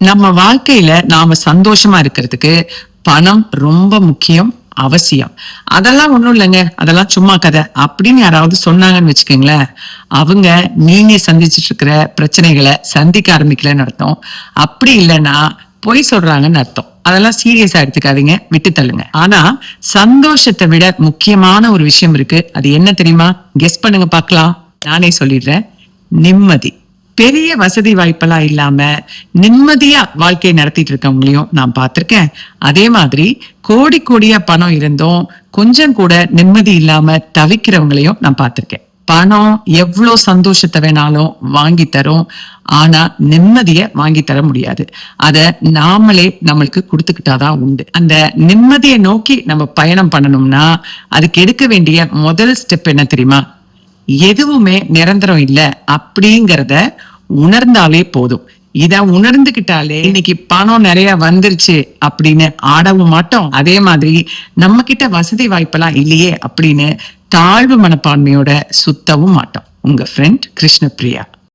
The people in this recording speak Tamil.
நம்ம வாழ்க்கையில நாம சந்தோஷமா இருக்கிறதுக்கு பணம் ரொம்ப முக்கியம், அவசியம். அதெல்லாம் ஒண்ணும் இல்லைங்க, அதெல்லாம் சும்மா கதை அப்படின்னு யாராவது சொன்னாங்கன்னு வச்சுக்கோங்களேன், அவங்க நீங்க சந்திச்சிட்டு இருக்கிற பிரச்சனைகளை சந்திக்க ஆரம்பிக்கலன்னு அர்த்தம். அப்படி இல்லைன்னா பொய் சொல்றாங்கன்னு அர்த்தம். அதெல்லாம் சீரியஸா எடுத்துக்காதீங்க, விட்டு தள்ளுங்க. ஆனா சந்தோஷத்தை விட முக்கியமான ஒரு விஷயம் இருக்கு. அது என்ன தெரியுமா? கெஸ் பண்ணுங்க பார்க்கலாம். நானே சொல்லிடுறேன். நிம்மதி. பெரிய வசதி வாய்ப்பெல்லாம் இல்லாம நிம்மதியா வாழ்க்கையை நடத்திட்டு இருக்கவங்களையும் நான் பார்த்திருக்கேன். அதே மாதிரி கோடி கோடியா பணம் இருந்தும் கொஞ்சம் கூட நிம்மதி இல்லாம தவிக்கிறவங்களையும் நான் பார்த்திருக்கேன். பணம் எவ்வளவு சந்தோஷத்தை வேணாலும் வாங்கி தரும், ஆனா நிம்மதிய வாங்கி தர முடியாது. அத நாமளே நம்மளுக்கு கொடுத்துக்கிட்டாதான் உண்டு. அந்த நிம்மதியை நோக்கி நம்ம பயணம் பண்ணணும்னா அதுக்கு எடுக்க வேண்டிய முதல் ஸ்டெப் என்ன தெரியுமா? எதுவுமே நிரந்தரம் இல்ல அப்படிங்கறத உணர்ந்தாலே போதும். இத உணர்ந்துகிட்டாலே இன்னைக்கு பணம் நிறைய வந்துருச்சு அப்படின்னு ஆடவும் மாட்டோம். அதே மாதிரி நம்ம கிட்ட வசதி வாய்ப்பெல்லாம் இல்லையே அப்படின்னு தாழ்வு மனப்பான்மையோட சுத்தவும் மாட்டோம். உங்க ஃப்ரெண்ட் கிருஷ்ணபிரியா.